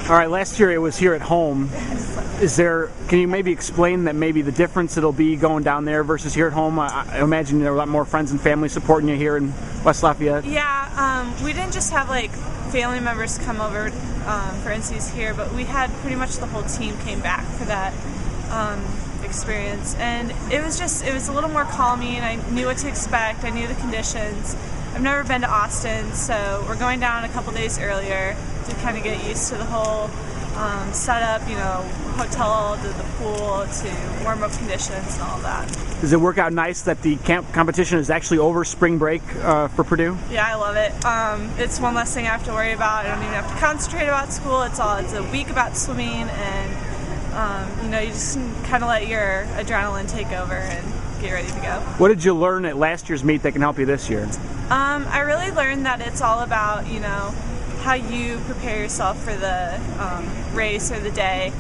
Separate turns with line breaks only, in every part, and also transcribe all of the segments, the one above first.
All right, last year it was here at home. Can you maybe explain that maybe the difference it'll be going down there versus here at home? I imagine there are a lot more friends and family supporting you here in West Lafayette.
Yeah, we didn't just have like family members come over for NCs here, but we had pretty much the whole team came back for that experience, and it was a little more calming. I knew what to expect. I knew the conditions. I've never been to Austin, so we're going down a couple days earlier to kind of get used to the whole setup, hotel to the pool to warm-up conditions and all that.
Does it work out nice that the competition is actually over spring break for Purdue?
Yeah, I love it. It's one less thing I have to worry about. I don't even have to concentrate about school. It's a week about swimming, and you just kind of let your adrenaline take over and get ready to go.
What did you learn at last year's meet that can help you this year?
I really learned that it's all about, how you prepare yourself for the race or the day.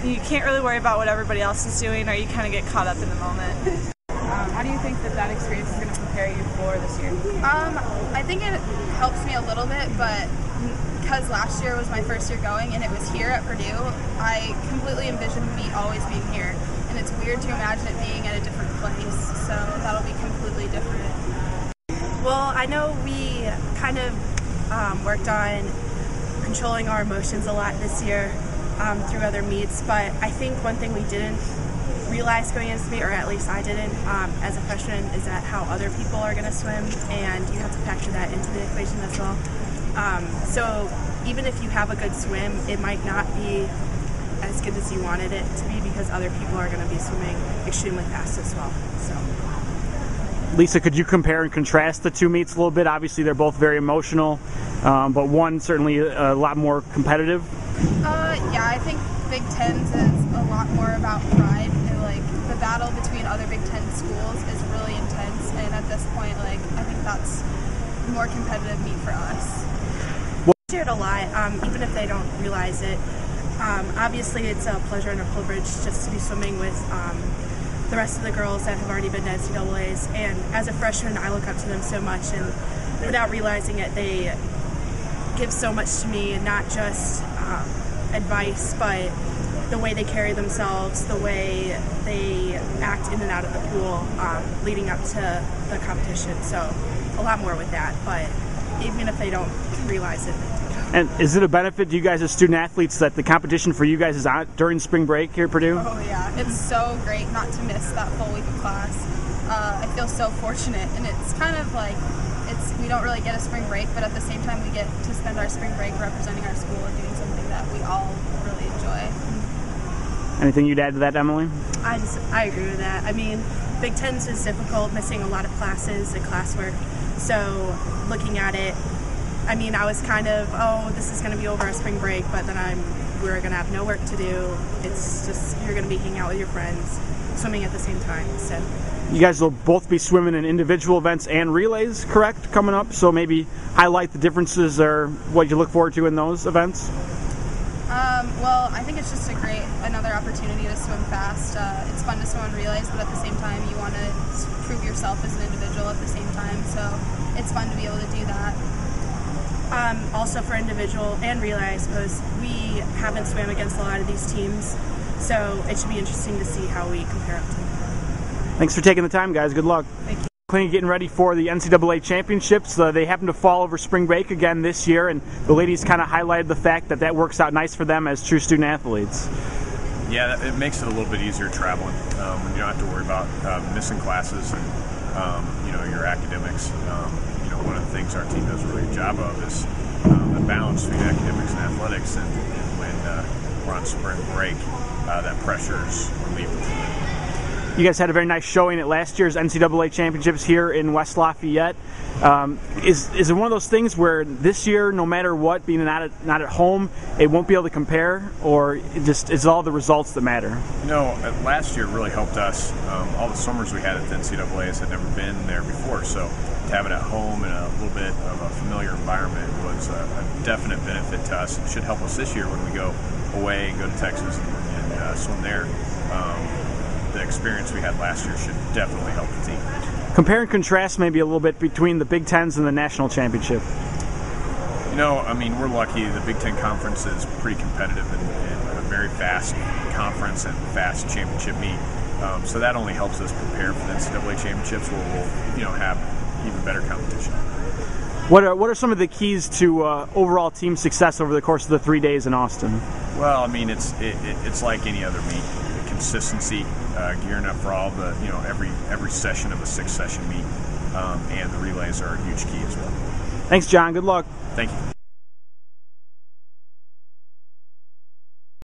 You can't really worry about what everybody else is doing, or you kind of get caught up in the moment.
How do you think that experience is going to prepare you for this year?
I think it helps me a little bit, but because last year was my first year going and it was here at Purdue, I completely envisioned me always being here. And it's weird to imagine it being at a different place, so that'll be completely different.
Well, I know we kind of worked on controlling our emotions a lot this year through other meets, but I think one thing we didn't realize going into the meet, or at least I didn't as a freshman, is that how other people are going to swim, and you have to factor that into the equation as well. So even if you have a good swim, it might not be as good as you wanted it to be because other people are going to be swimming extremely fast as well. So,
Lisa, could you compare and contrast the two meets a little bit? Obviously, they're both very emotional, but one certainly a lot more competitive.
Yeah, I think Big Tens is a lot more about pride. And, the battle between other Big Ten schools is really intense, and at this point, I think that's a more competitive meet for us.
We shared a lot, even if they don't realize it. Obviously, it's a pleasure and a privilege just to be swimming with the rest of the girls that have already been to NCAAs. And as a freshman, I look up to them so much, and without realizing it, they give so much to me, and not just advice, but the way they carry themselves, the way they act in and out of the pool leading up to the competition. So a lot more with that, but even if they don't realize it.
And is it a benefit to you guys as student athletes that the competition for you guys is on during spring break here at Purdue?
Oh yeah, it's so great not to miss that full week of class. I feel so fortunate, and it's kind of we don't really get a spring break, but at the same time we get to spend our spring break representing our school and doing something that we all really enjoy.
Anything you'd add to that, Emily?
I agree with that. I mean, Big Tens is difficult, missing a lot of classes and classwork. So looking at it, I mean, I was kind of, this is going to be over our spring break, but then we're going to have no work to do. It's just, you're going to be hanging out with your friends, swimming at the same time. So
you guys will both be swimming in individual events and relays, correct, coming up? So maybe highlight the differences or what you look forward to in those events.
Well, I think it's just another opportunity to swim fast. It's fun to swim on relays, but at the same time, you want to prove yourself as an individual at the same time. So it's fun to be able to do that.
Also for individual and relay, I suppose, we haven't swam against a lot of these teams, so it should be interesting to see how we compare up to them.
Thanks for taking the time, guys. Good luck.
Thank you.
Klinge getting ready for the NCAA championships. They happen to fall over spring break again this year, and the ladies kind of highlighted the fact that works out nice for them as true student athletes.
Yeah, it makes it a little bit easier traveling when you don't have to worry about missing classes and your academics. One of the things our team does a really good job of is the balance between academics and athletics, and when we're on spring break, that pressure is relieved.
You guys had a very nice showing at last year's NCAA championships here in West Lafayette. Is it one of those things where this year, no matter what, being not at home, it won't be able to compare, or it's all the results that matter?
Last year really helped us. All the summers we had at the NCAAs had never been there before, so to have it at home in a little bit of a familiar environment was a definite benefit to us. It should help us this year when we go away and go to Texas and swim there. The experience we had last year should definitely help the team.
Compare and contrast maybe a little bit between the Big Tens and the national championship.
No, I mean, we're lucky. The Big Ten Conference is pretty competitive and a very fast conference and fast championship meet. So that only helps us prepare for the NCAA championships, where we'll have even better competition.
What are some of the keys to overall team success over the course of the 3 days in Austin?
Well, I mean, it's like any other meet. Consistency, gearing up for all the every session of a 6-session meet, and the relays are a huge key as well.
Thanks, John. Good luck.
Thank you.